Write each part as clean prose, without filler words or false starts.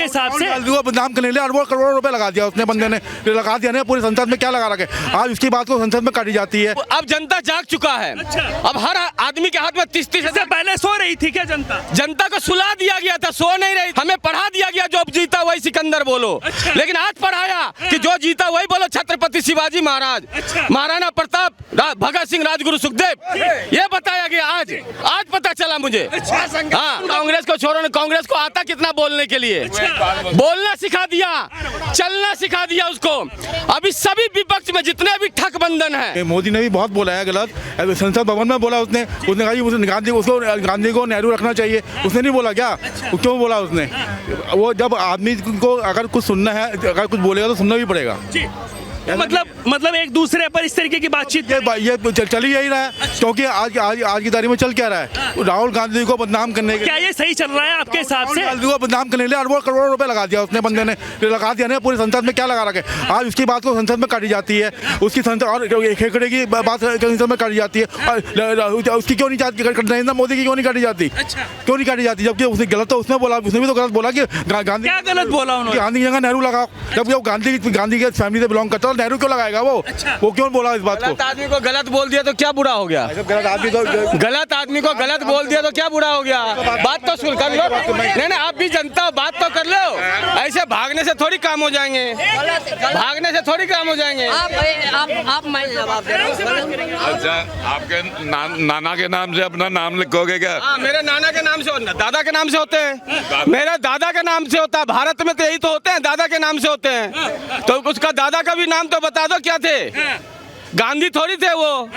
आपके हिसाब से? बदनाम करने के लिए अरबों करोड़ों रुपए लगा दिया उसने, बंदे ने लगा दिया ना, पूरी संसद में क्या लगा रखे। आज उसकी बात को संसद में काटी जाती है। अब जनता जाग चुका है। अब हर आदमी के हाथ में 30-30 इससे पहले सो रही थी क्या जनता? जनता को सुला दिया गया था, सो नहीं रही। हमें पढ़ा दिया गया जो जीता वही सिकंदर बोलो। लेकिन आज पढ़ाया कि जो जीता वही बोलो छत्रपति शिवाजी महाराज, महाराणा प्रताप, भगत सिंह, राजगुरु सुखदेव, ये बताया गया। आज पता चला मुझे। हाँ, कांग्रेस को छोड़ो, कांग्रेस को आता कितना बोलने के लिए, बोलना सिखा दिया, चलना सिखा दिया उसको। अभी सभी विपक्ष में जितने भी ठग बंधन है। मोदी ने भी बहुत बोला है गलत, संसद भवन में बोला उसने कहा कि गांधी को नेहरू रखना चाहिए, उसने नहीं बोला क्या? क्यों बोला उसने? वो जब आदमी को अगर कुछ सुनना है, अगर कुछ बोलेगा तो सुनना भी पड़ेगा। मतलब एक दूसरे पर इस तरीके की बातचीत ये चल ही यही रहा है, क्योंकि आज की तारीख में चल क्या रहा है? राहुल गांधी को बदनाम करने के, क्या ये सही चल रहा है आपके हिसाब से? गांधी को बदनाम करने के लिए अरबों करोड़ों रुपए लगा दिया उसने, बंदे ने लगा दिया ना, पूरी संसद में क्या लगा रखे। आज उसकी बात को संसद में काटी जाती है, उसकी संसद और खेकड़े की बात संसद में काटी जाती है। और उसकी क्यों नहीं जाती, नरेंद्र मोदी की क्यों नहीं काटी जाती? क्यों नहीं काटी जाती? जबकि उसने गलत तो उसने बोला, उसने भी तो गलत बोला कि गांधी, क्या गलत बोला उन्होंने? गांधी की जगह नेहरू लगाओ, जबकि वो गांधी के फैमिली से बिलोंग करता है, नेहरू क्यों लगाएगा वो? वो क्यों बोला इस बात को? गलत आदमी को गलत बोल दिया तो क्या बुरा हो गया? गलत आदमी को गलत बोल दिया तो क्या बुरा हो गया? बात तो सुन कर लो। नहीं, आप भी जनता हो, बात तो कर लो। ऐसे भागने से थोड़ी काम हो जाएंगे, भागने से थोड़ी काम हो जाएंगे। आप मैं जवाब दे रहा हूं। अच्छा, आपके नाना के नाम से अपना नाम लिखोगे क्या? मेरे नाना के नाम से, दादा के नाम से होते हैं। मेरा दादा के नाम से होता है। भारत में तो यही तो होते हैं, दादा के नाम से होते हैं। तो उसका दादा का भी नाम तो बता दो क्या थे? गांधी थोड़ी थे वो।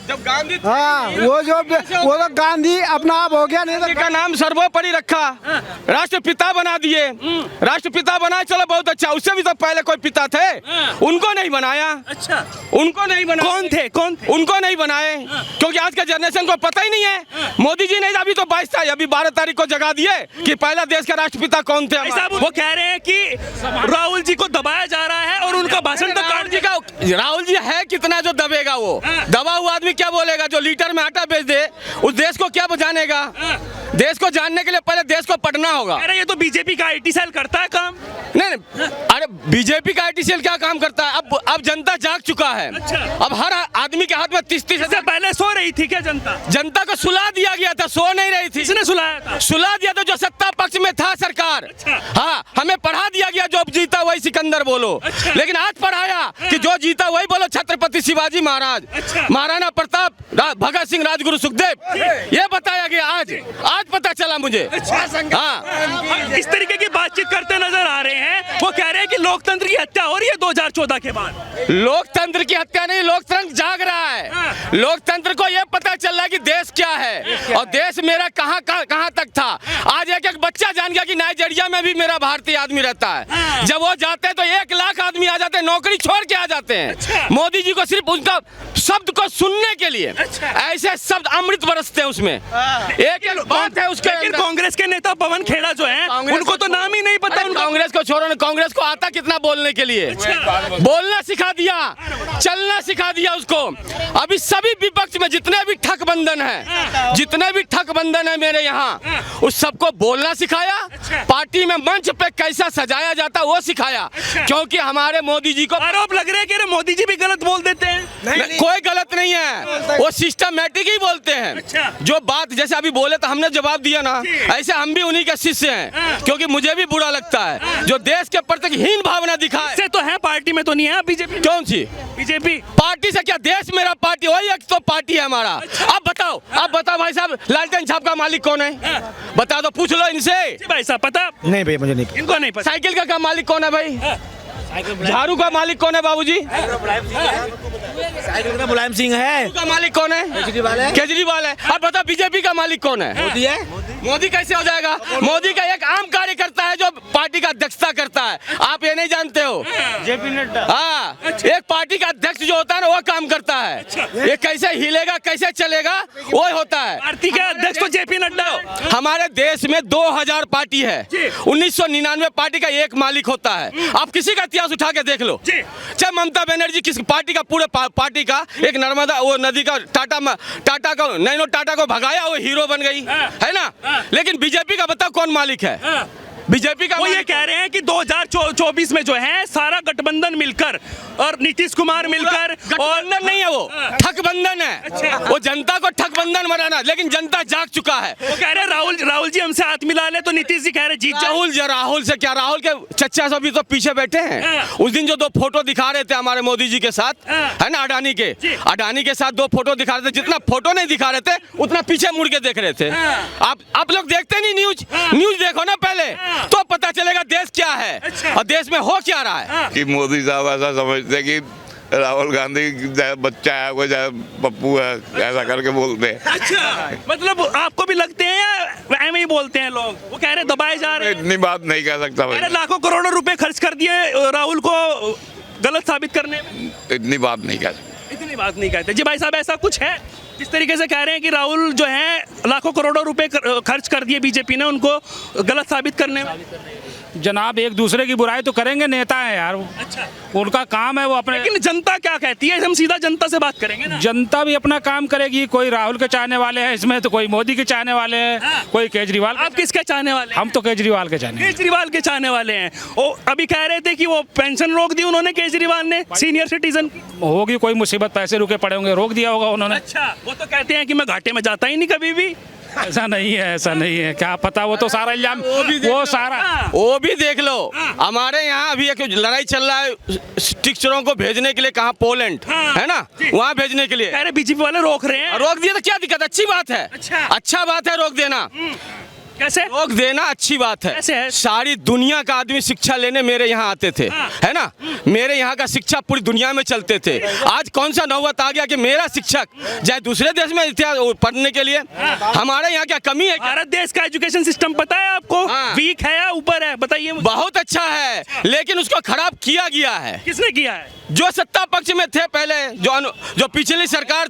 जब गांधी, हाँ, वो तो गांधी अपना आप हो गया, नहीं का नाम सर्वोपरि रखा, राष्ट्रपिता बना दिए। राष्ट्रपिता बनाए, चलो बहुत अच्छा। उससे भी तो पहले कोई पिता थे, उनको नहीं बनाया। अच्छा, उनको नहीं बनाया। कौन थे? उनको नहीं बनाए, क्योंकि आज के जनरेशन को पता ही नहीं है। मोदी जी ने अभी तो 22 तारीख, अभी 12 तारीख को जगा दिए कि पहला देश का राष्ट्रपिता कौन थे। वो कह रहे हैं कि राहुल जी को दबाया जा रहा है और उनका भाषण तो राहुल जी है कितना जो दबेगा? वो दबा हुआ आदमी क्या बोलेगा? जो लीटर में आटा बेच दे, उस देश को क्या जानेगा? देश को जानने के लिए पहले देश को पढ़ना होगा। अरे ये तो बीजेपी का आईटी सेल करता है काम। नहीं, अरे बीजेपी का आईटी सेल क्या काम करता है? अब जनता जाग चुका है। अब हर आदमी के हाथ में 30-30 इससे पहले सो रही थी क्या जनता? जनता को सुला दिया गया था, सो नहीं रही थी। किसने सुलाया था? सुला दिया था जो सत्ता पक्ष में था सरकार। हाँ, हमें पढ़ा दिया गया जो जीता वही सिकंदर बोलो। लेकिन आज पढ़ाया कि जो जीता वही बोलो छत्रपति शिवाजी महाराज, महाराणा प्रताप, भगत सिंह, राजगुरु सुखदेव, ये बताया गया। आज पता चला मुझे। हाँ, इस तरीके की बातचीत करते नजर आ रहे हैं। वो कह रहे हैं कि लोकतंत्र की हत्या हो रही है 2014 के बाद। लोकतंत्र की हत्या नहीं, लोकतंत्र जाग रहा है। लोकतंत्र को यह पता चल रहा है कि देश क्या है और देश मेरा कहाँ तक था। आज एक बच्चा जान गया कि नाइजीरिया में भी मेरा भारतीय आदमी रहता है। जब वो जाते हैं तो 1 लाख आदमी आ जाते हैं, नौकरी छोड़ के आ जाते हैं। मोदी जी को सिर्फ उनका शब्द को सुनने के लिए ऐसे शब्द अमृत बरसते हैं उसमें। एक बात है उसके। लेकिन कांग्रेस के नेता पवन खेड़ा जो हैं, उनको तो नाम ही नहीं पता। कांग्रेस को छोड़ो, कांग्रेस को आता कितना बोलने के लिए, बोलना सिखा दिया, चलना सिखा दिया उसको। अभी सभी विपक्ष में जितने भी ठग बंधन है, जितने भी ठग बंधन है मेरे यहाँ, उस सबको बोलना सिखाया। पार्टी में मंच पे कैसा सजाया जाता वो सिखाया। क्योंकि हमारे मोदी जी को आरोप लग रहा है कि मोदी जी भी गलत बोल देते हैं। कोई गलत नहीं है, वो सिस्टमैटिक ही बोलते हैं। जो बात जैसे अभी बोले तो हमने जवाब दिया ना, ऐसे हम भी उन्हीं के शिष्य हैं। क्योंकि मुझे भी बुरा लगता है जो देश के प्रति हीन भावना दिखाए। से तो है, पार्टी में तो नहीं है बीजेपी। कौन सी बीजेपी? पार्टी से क्या? देश मेरा पार्टी, वही एक तो पार्टी है हमारा। अब बताओ भाई साहब, लालटेन छाप का मालिक कौन है? बता दो, पूछ लो इनसे। भाई साहब पता नहीं भैया, मुझे नहीं, इनको नहीं पता। साइकिल का मालिक कौन है भाई? झाड़ू का मालिक कौन है बाबूजी? मुलायम सिंह है। का मालिक कौन है? केजरीवाल है। अब बता बीजेपी का मालिक कौन है? मोदी है। मोदी कैसे हो जाएगा? मोदी का एक आम कार्यकर्ता है जो पार्टी का अध्यक्षता करता है। आप ये नहीं जानते हो? जेपी नड्डा। हाँ, एक पार्टी का अध्यक्ष जो होता है ना वो काम करता है। ये कैसे हिलेगा, कैसे चलेगा, वो होता है। पार्टी के अध्यक्ष तो जेपी नड्डा। हमारे देश में 2000 पार्टी है। 1999 पार्टी का एक मालिक होता है। आप किसी का इतिहास उठा के देख लो। चाहे ममता बनर्जी किस पार्टी का, पूरे पार्टी का एक नर्मदा वो नदी का टाटा को भगाया, वो हीरो बन गई है ना। लेकिन बीजेपी का बताओ कौन मालिक है? बीजेपी का वो ये कह रहे हैं कि 2024 में जो है सारा गठबंधन मिलकर और नीतीश कुमार मिलकर, और गठबंधन नहीं है, वो ठगबंधन है। वो जनता को ठगबंधन बनाना, लेकिन जनता जाग चुका है। वो कह रहे हैं राहुल जी हमसे हाथ मिला ले, तो नीतीश जी कह रहे जीत जाओ। राहुल से क्या, राहुल के चच्चा सब भी तो पीछे बैठे हैं। उस दिन जो 2 फोटो दिखा रहे थे हमारे मोदी जी के साथ, है ना, अडानी के साथ 2 फोटो दिखा रहे थे। जितना फोटो नहीं दिखा रहे थे उतना पीछे मुड़ के देख रहे थे। आप लोग देखते नहीं न्यूज देखो ना पहले, तो पता चलेगा देश क्या है और देश में हो क्या रहा है। कि मोदी साहब ऐसा समझते हैं कि राहुल गांधी चाहे बच्चा है कोई, चाहे पप्पू है, ऐसा करके बोलते हैं। अच्छा, मतलब आपको भी लगते हैं या ऐਵੇਂ ही बोलते हैं लोग? वो कह रहे दबाए जा रहे हैं। इतनी बात नहीं कह सकता भाई, अरे लाखों करोड़ों रुपए खर्च कर दिए राहुल को गलत साबित करने में। इतनी बात नहीं कह सकता। इतनी बात नहीं कहते जी भाई साहब, ऐसा कुछ है जिस तरीके से कह रहे हैं कि राहुल जो है लाखों करोड़ों रुपए खर्च कर दिए बीजेपी ने उनको गलत साबित करने में। जनाब एक दूसरे की बुराई तो करेंगे, नेता है यार। अच्छा, उनका काम है वो अपने। लेकिन जनता क्या कहती है? हम सीधा जनता से बात करेंगे ना। जनता भी अपना काम करेगी। कोई राहुल के चाहने वाले हैं इसमें, तो कोई मोदी के चाहने वाले हैं, कोई केजरीवाल। आप किसके चाहने वाले हैं? हम तो केजरीवाल के चाहने। केजरीवाल के चाहने वाले हैं। वो अभी कह रहे थे कि वो पेंशन रोक दी उन्होंने, केजरीवाल ने, सीनियर सिटीजन होगी कोई मुसीबत, पैसे रुके पड़े होंगे, रोक दिया होगा उन्होंने। अच्छा, वो तो कहते हैं कि मैं घाटे में जाता ही नहीं कभी भी। ऐसा नहीं है, ऐसा नहीं है, क्या पता, वो तो सारा इल्जाम वो भी देख लो। हमारे यहाँ अभी एक लड़ाई चल रहा है टीचरों को भेजने के लिए, कहाँ, पोलैंड, है ना, वहाँ भेजने के लिए। अरे बीजेपी वाले रोक रहे हैं। रोक दिया तो क्या दिक्कत, अच्छी बात है। अच्छा बात है रोक देना। कैसे रोक देना अच्छी बात है। कैसे है? सारी दुनिया का आदमी शिक्षा लेने मेरे यहाँ आते थे, है ना, मेरे यहाँ का शिक्षा पूरी दुनिया में चलते थे। आज कौन सा नौबत आ गया कि मेरा शिक्षक जाए दूसरे देश में इतिहास पढ़ने के लिए? हमारे यहाँ क्या कमी है? भारत देश का एजुकेशन सिस्टम पता है आपको? वीक है या ऊपर है, बताइए मुझे। बहुत अच्छा है, लेकिन उसको खराब किया गया है। किसने किया है? जो सत्ता पक्ष में थे पहले, जो पिछली सरकार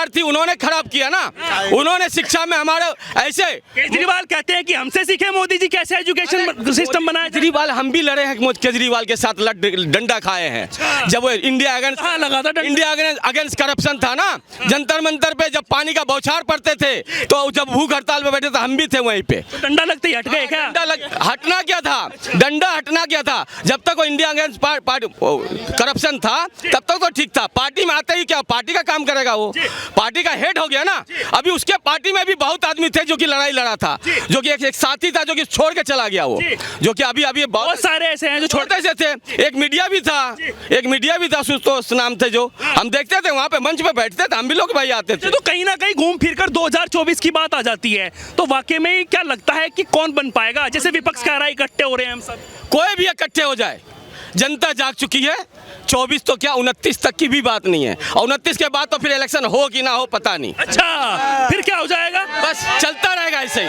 थी, उन्होंने खराब किया ना। उन्होंने शिक्षा में हमारे ऐसे, केजरीवाल कहते हैं कि हमसे सीखे मोदी जी कैसे एजुकेशन सिस्टम बनाया। केजरीवाल, हम भी लड़े हैं केजरीवाल के साथ, डंडा खाए हैं। जब वो इंडिया अगेंस्ट करप्शन था ना, जंतर मंतर पे जब पानी का बौछार पड़ते थे, तो जब भूख हड़ताल पे बैठे थे हम भी थे वहीं पे। तो डंडा लगते ही हट गए क्या? हटना क्या था, डंडा हटना क्या था? जब तक वो इंडिया अगेंस्ट करप्शन था तब तक तो ठीक था। पार्टी में आते ही क्या पार्टी का काम करेगा? वो पार्टी का हेड हो गया ना। अभी उसके पार्टी में भी बहुत आदमी थे जो कि लड़ाई लड़ा था, जो कि एक साथी था जो कि छोड़ के चला गया, वो जो कि अभी बहुत सारे ऐसे हैं जो छोड़ते से थे। एक मीडिया भी था सुस्तोष नाम थे, जो हम देखते थे वहाँ पे मंच पे बैठते थे, हम भी लोग भाई आते थे। तो कहीं ना कहीं घूम फिर कर 2024 की बात आ जाती है, तो वाकई में क्या लगता है कि कौन बन पाएगा? जैसे विपक्ष कह रहा है इकट्ठे हो रहे हैं हम सब, कोई भी इकट्ठे हो जाए, जनता जाग चुकी है। 24 तो क्या 29 तक की भी बात नहीं है, और 29 के बाद तो फिर इलेक्शन हो कि ना हो पता नहीं। अच्छा, फिर क्या हो जाएगा? बस चलता रहेगा ऐसे ही।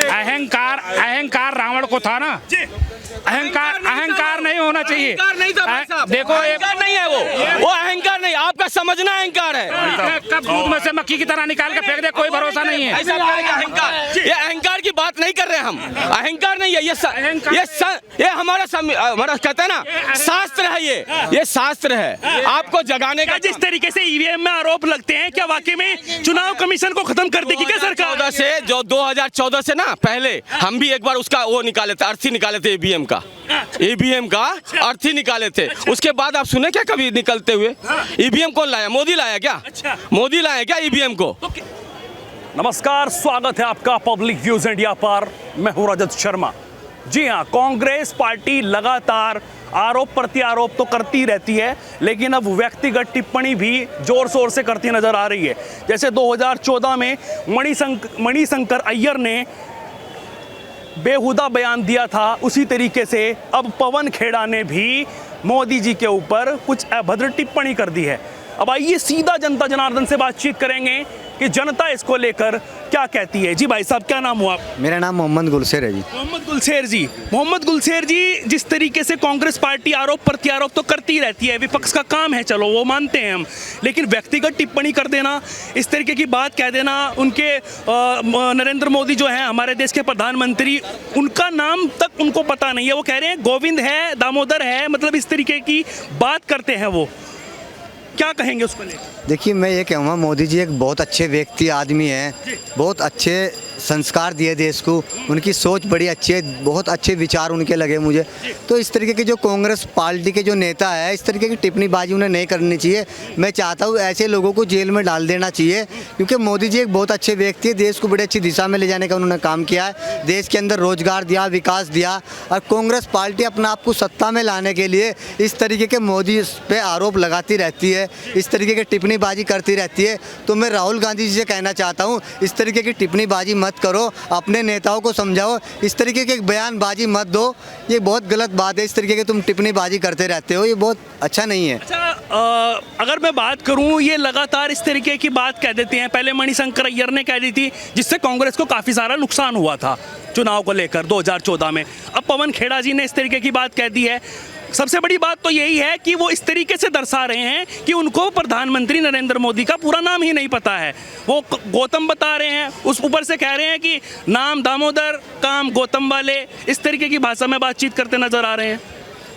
अहंकार रावण को था ना, अहंकार नहीं होना चाहिए। अहंकार नहीं था भाई साहब। देखो अहंकार नहीं है वो अहंकार नहीं, आपका समझना अहंकार है। कब दूध में से मक्खी की तरह निकाल के फेंक दे, कोई भरोसा नहीं है। ऐसा अहंकार, ये अहंकार की बात नहीं कर रहे हम। अहंकार नहीं है ये हमारा कहते हैं ना, शास्त्र है। ये शास्त्र है आपको जगाने का। जिस तरीके से ईवीएम में आरोप लगते हैं, क्या वाकई में चुनाव कमीशन को खत्म कर देगी क्या सरकार? 2014 से ना पहले हम भी एक बार उसका वो निकाले थे, अर्थी निकाले थे ईवीएम का अर्थी निकाले थे। उसके बाद आप सुने क्या कभी निकलते हुए? ईवीएम कौन लाया? मोदी लाया क्या? मोदी लाया क्या ईवीएम को? नमस्कार, स्वागत है आपका पब्लिक व्यूज इंडिया पर। मैं हूं रजत शर्मा। जी हां, कांग्रेस पार्टी लगातार आरोप प्रत्यारोप तो करती रहती है, लेकिन अब व्यक्तिगत टिप्पणी भी जोर शोर से करती नजर आ रही है। जैसे 2014 में मणिशंकर अय्यर ने बेहुदा बयान दिया था, उसी तरीके से अब पवन खेड़ा ने भी मोदी जी के ऊपर कुछ अभद्र टिप्पणी कर दी है। अब आइए सीधा जनता जनार्दन से बातचीत करेंगे कि जनता इसको लेकर क्या कहती है। जी भाई साहब, क्या नाम हुआ आप? मेरा नाम मोहम्मद गुलशेर है जी। मोहम्मद गुलशेर जी, जिस तरीके से कांग्रेस पार्टी आरोप प्रत्यारोप तो करती रहती है, विपक्ष का काम है, चलो वो मानते हैं हम, लेकिन व्यक्तिगत टिप्पणी कर देना, इस तरीके की बात कह देना, उनके नरेंद्र मोदी जो है हमारे देश के प्रधानमंत्री, उनका नाम तक उनको पता नहीं है, वो कह रहे हैं गोविंद है, दामोदर है, मतलब इस तरीके की बात करते हैं वो। क्या कहेंगे उसको लेकर? देखिए, मैं ये कहूँगा मोदी जी एक बहुत अच्छे व्यक्ति आदमी हैं, बहुत अच्छे संस्कार दिए देश को, उनकी सोच बड़ी अच्छी है, बहुत अच्छे विचार उनके लगे मुझे। तो इस तरीके के जो कांग्रेस पार्टी के जो नेता है, इस तरीके की टिप्पणीबाजी उन्हें नहीं करनी चाहिए। मैं चाहता हूँ ऐसे लोगों को जेल में डाल देना चाहिए, क्योंकि मोदी जी एक बहुत अच्छे व्यक्ति है, देश को बड़ी अच्छी दिशा में ले जाने का उन्होंने काम किया है, देश के अंदर रोजगार दिया, विकास दिया। और कांग्रेस पार्टी अपने आप को सत्ता में लाने के लिए इस तरीके के मोदी पे आरोप लगाती रहती है, इस तरीके की टिप्पणीबाजी करती रहती है। तो मैं राहुल गांधी जी से कहना चाहता हूँ, इस तरीके की टिप्पणीबाजी मत करो, अपने नेताओं को समझाओ, इस तरीके की बयानबाजी मत दो, ये बहुत गलत बात है। इस तरीके की तुम टिप्पणीबाजी करते रहते हो, ये बहुत अच्छा नहीं है। अच्छा, अगर मैं बात करूं, ये लगातार इस तरीके की बात कह देते हैं। पहले मणिशंकर अय्यर ने कह दी थी, जिससे कांग्रेस को काफ़ी सारा नुकसान हुआ था चुनाव को लेकर 2014 में। अब पवन खेड़ा जी ने इस तरीके की बात कह दी है। सबसे बड़ी बात तो यही है कि वो इस तरीके से दर्शा रहे हैं कि उनको प्रधानमंत्री नरेंद्र मोदी का पूरा नाम ही नहीं पता है। वो गौतम बता रहे हैं, उस ऊपर से कह रहे हैं कि नाम दामोदर, काम गौतम वाले, इस तरीके की भाषा में बातचीत करते नजर आ रहे हैं।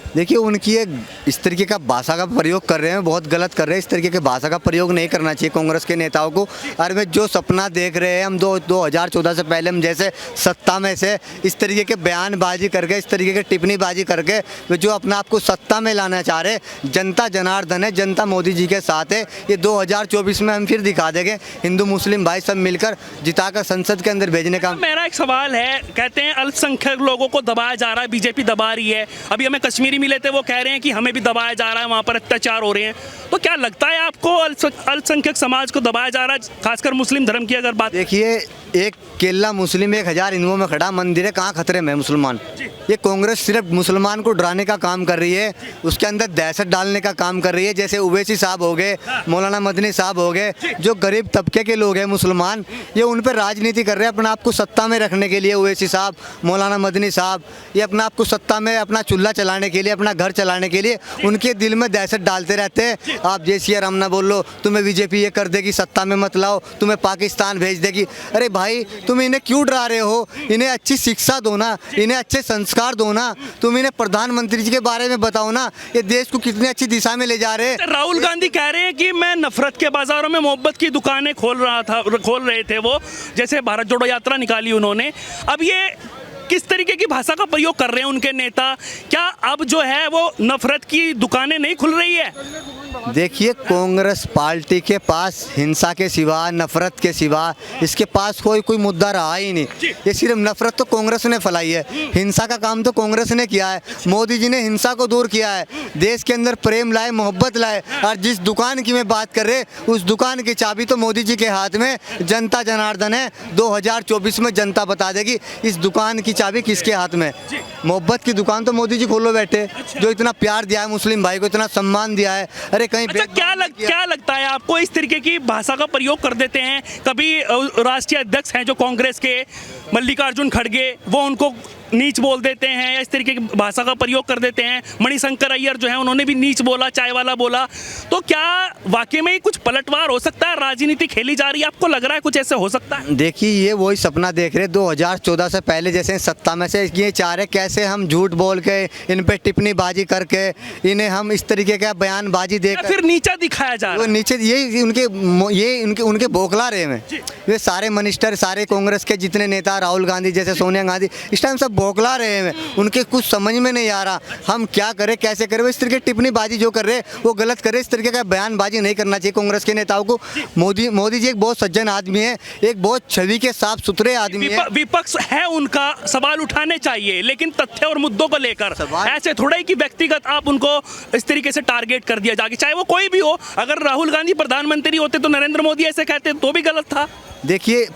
देखिए, उनकी एक इस तरीके का भाषा का प्रयोग कर रहे हैं, बहुत गलत कर रहे हैं। इस तरीके के भाषा का प्रयोग नहीं करना चाहिए कांग्रेस के नेताओं को। और वे जो सपना देख रहे हैं, हम 2014 से पहले हम जैसे सत्ता में से इस तरीके के बयानबाजी करके, इस तरीके के टिप्पणीबाजी करके वे जो अपने आप को सत्ता में लाना चाह रहे, जनता जनार्दन है, जनता मोदी जी के साथ है। ये 2024 में हम फिर दिखा देंगे, हिंदू मुस्लिम भाई सब मिलकर जिताकर संसद के अंदर भेजने का। मेरा एक सवाल है, कहते हैं अल्पसंख्यक लोगों को दबाया जा रहा है, बीजेपी दबा रही है। अभी हमें कश्मीरी मिले थे, वो कह रहे हैं कि हमें भी दबाया जा रहा है, वहाँ पर अत्याचार हो रहे हैं। तो क्या लगता है आपको अल्पसंख्यक समाज को दबाया जा रहा है, खासकर मुस्लिम धर्म की अगर बात? देखिए, एक केला मुस्लिम 1000 हिंदुओं में खड़ा मंदिर है, कहाँ खतरे में है मुसलमान? ये कांग्रेस सिर्फ मुसलमान को डराने का काम कर रही है, उसके अंदर दहशत डालने का काम कर रही है। जैसे ओवैसी साहब हो गए, मौलाना मदनी साहब हो गए, जो गरीब तबके के लोग हैं मुसलमान, ये उन पर राजनीति कर रहे हैं अपने आप को सत्ता में रखने के लिए। ओवैसी साहब, मौलाना मदनी साहब, ये अपने आप को सत्ता में, अपना चूल्हा चलाने के लिए, अपना घर चलाने के लिए उनके दिल में दहशत डालते रहते हैं। आप जय सिया राम ना बोल लो, तुम्हें बीजेपी ये कर देगी, सत्ता में मत लाओ, तुम्हें पाकिस्तान भेज देगी। अरे भाई, तुम इन्हें क्यों डरा रहे हो? इन्हें अच्छी शिक्षा दो ना, इन्हें अच्छे संस्कार दो ना, तुम इन्हें प्रधानमंत्री जी के बारे में बताओ ना, ये देश को कितनी अच्छी दिशा में ले जा रहे हैं। राहुल गांधी कह रहे हैं कि मैं नफरत के बाजारों में मोहब्बत की दुकानें खोल रहे थे वो, जैसे भारत जोड़ो यात्रा निकाली उन्होंने। अब ये किस तरीके की भाषा का प्रयोग कर रहे हैं उनके नेता? क्या अब जो है वो नफरत की दुकानें नहीं खुल रही है? देखिए, कांग्रेस पार्टी के पास हिंसा के सिवा, नफरत के सिवा, इसके पास कोई मुद्दा रहा ही नहीं। ये सिर्फ नफरत तो कांग्रेस ने फैलाई है, हिंसा का काम तो कांग्रेस ने किया है। मोदी जी ने हिंसा को दूर किया है, देश के अंदर प्रेम लाए, मोहब्बत लाए। और जिस दुकान की मैं बात कर रहे, उस दुकान की चाबी तो मोदी जी के हाथ में, जनता जनार्दन है। 2024 में जनता बता देगी इस दुकान की चाबी किसके हाथ में। मोहब्बत की दुकान तो मोदी जी खोलो बैठे, जो इतना प्यार दिया है मुस्लिम भाई को, इतना सम्मान दिया है। अरे कहीं क्या लगता है आपको, इस तरीके की भाषा का प्रयोग कर देते हैं? कभी राष्ट्रीय अध्यक्ष हैं जो कांग्रेस के, मल्लिकार्जुन खड़गे, वो उनको नीच बोल देते हैं या इस तरीके की भाषा का प्रयोग कर देते हैं। मणिशंकर अय्यर जो है, उन्होंने भी नीच बोला, चाय वाला बोला। तो क्या वाकई में कुछ पलटवार हो सकता है? राजनीति खेली जा रही है, आपको लग रहा है कुछ ऐसे हो सकता है? देखिए, ये वही सपना देख रहे 2014 से पहले, जैसे सत्ता में से ये चाह रहे कैसे हम झूठ बोल के, इन पे टिप्पणीबाजी करके, इन्हें हम इस तरीके का बयानबाजी देकर फिर नीचा दिखाया जा रहा है। नीचे ये उनके बौखला रहे हैं। ये सारे मिनिस्टर, सारे कांग्रेस के जितने नेता, राहुल गांधी जैसे, सोनिया गांधी, इस टाइम सब बौखला रहे हैं। उनके कुछ समझ में नहीं आ रहा हम क्या करें, कैसे करें। वो इस तरीके की टिप्पणीबाजी जो कर रहे हैं वो गलत कर रहे हैं। इस तरीके का बयानबाजी नहीं करना चाहिए कांग्रेस के नेताओं को। मोदी जी एक बहुत सज्जन आदमी है, एक बहुत छवि के साफ सुथरे आदमी है। विपक्ष है, उनका सवाल उठाने चाहिए, लेकिन तथ्य और मुद्दों को लेकर। ऐसे थोड़ा ही कि व्यक्तिगत आप उनको इस तरीके से टारगेट कर दिया जाके, चाहे वो कोई भी हो। अगर राहुल गांधी प्रधानमंत्री होते तो नरेंद्र मोदी ऐसे कहते तो भी गलत था। देखिए,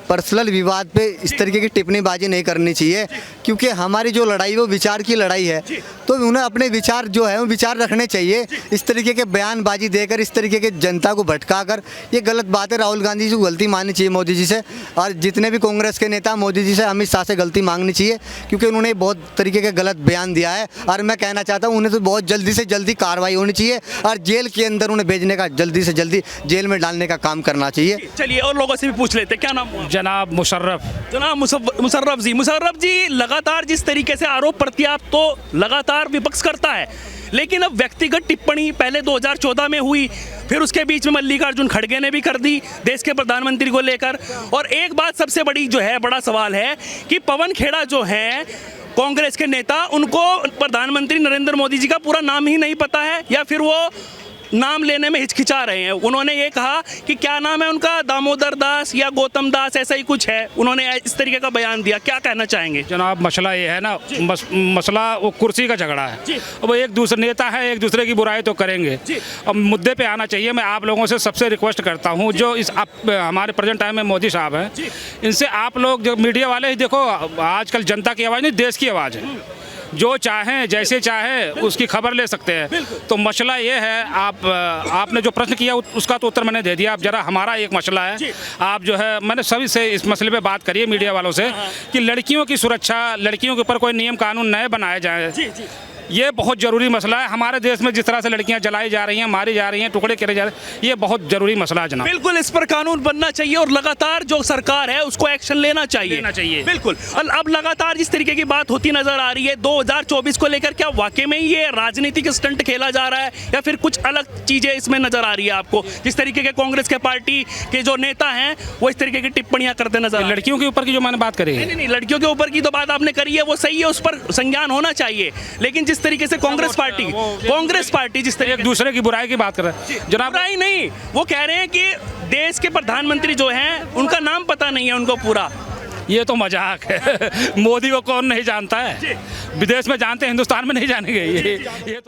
पर्सनल विवाद पे इस तरीके की टिप्पणीबाजी नहीं करनी चाहिए, क्योंकि हमारी जो लड़ाई वो विचार की लड़ाई है। तो उन्हें अपने विचार जो है वो विचार रखने चाहिए। इस तरीके के बयानबाजी देकर, इस तरीके के जनता को भटकाकर, ये गलत बात है। राहुल गांधी जी को गलती माननी चाहिए मोदी जी से, और जितने भी कांग्रेस के नेता मोदी जी से, अमित शाह से गलती मांगनी चाहिए, क्योंकि उन्होंने बहुत तरीके के गलत बयान दिया है। और मैं कहना चाहता हूँ उन्हें तो बहुत जल्दी से जल्दी कार्रवाई होनी चाहिए और जेल के अंदर उन्हें भेजने का, जल्दी से जल्दी जेल में डालने का काम करना चाहिए। चलिए और लोगों से भी पूछ लेते, क्या नाम हुआ? जनाब मुशर्रफ। जनाब मुशर्रफ जी, लगातार जिस तरीके से आरोप प्रत्यारोप तो लगातार विपक्ष करता है, लेकिन अब व्यक्तिगत टिप्पणी पहले 2014 में हुई, फिर उसके बीच में मल्लिकार्जुन खड़गे ने भी कर दी देश के प्रधानमंत्री को लेकर। और एक बात सबसे बड़ी जो है, बड़ा सवाल है कि पवन खेड़ा जो है कांग्रेस के नेता, उनको प्रधानमंत्री नरेंद्र मोदी जी का पूरा नाम ही नहीं पता है, या फिर वो नाम लेने में हिचकिचा रहे हैं। उन्होंने ये कहा कि क्या नाम है उनका, दामोदर दास या गौतम दास, ऐसा ही कुछ है, उन्होंने इस तरीके का बयान दिया। क्या कहना चाहेंगे जनाब? मसला ये है ना, मसला वो कुर्सी का झगड़ा है। अब एक दूसरे नेता है, एक दूसरे की बुराई तो करेंगे, अब मुद्दे पे आना चाहिए। मैं आप लोगों से सबसे रिक्वेस्ट करता हूँ, जो इस हमारे प्रेजेंट टाइम में मोदी साहब हैं, इनसे आप लोग जो मीडिया वाले ही देखो, आजकल जनता की आवाज़ नहीं, देश की आवाज़ है। जो चाहें जैसे चाहें उसकी खबर ले सकते हैं। तो मसला ये है, आपने जो प्रश्न किया उसका तो उत्तर मैंने दे दिया। अब जरा हमारा एक मसला है, आप जो है, मैंने सभी से इस मसले पे बात करी है मीडिया वालों से, कि लड़कियों की सुरक्षा, लड़कियों के ऊपर कोई नियम कानून नए बनाए जाए। ये बहुत ज़रूरी मसला है। हमारे देश में जिस तरह से लड़कियां जलाई जा रही हैं, मारी जा रही हैं, टुकड़े करे जा रहे हैं, ये बहुत ज़रूरी मसला है जनाब। बिल्कुल, इस पर कानून बनना चाहिए और लगातार जो सरकार है उसको एक्शन लेना चाहिए। बिल्कुल। अब लगातार जिस तरीके की बात होती नजर आ रही है 2024 को लेकर, क्या वाकई में ये राजनीतिक स्टंट खेला जा रहा है या फिर कुछ अलग चीजें इसमें नजर आ रही है आपको? जिस तरीके के कांग्रेस के पार्टी के जो नेता हैं वो इस तरीके की टिप्पणियां करते नजर, लड़कियों के ऊपर की जो मैंने बात करी है, नहीं, लड़कियों के ऊपर की तो बात आपने करी है, वो सही है, उस पर संज्ञान होना चाहिए। लेकिन जिस तरीके से कांग्रेस पार्टी जिस तरीके एक दूसरे की बुराई की बात कर रहे हैं जनाब, बुराई नहीं, वो कह रहे हैं कि देश के प्रधानमंत्री जो हैं उनका नाम पता नहीं है उनको पूरा। ये तो मजाक है। मोदी को कौन नहीं जानता है? विदेश में जानते हैं, हिंदुस्तान में नहीं जानेंगे ये तो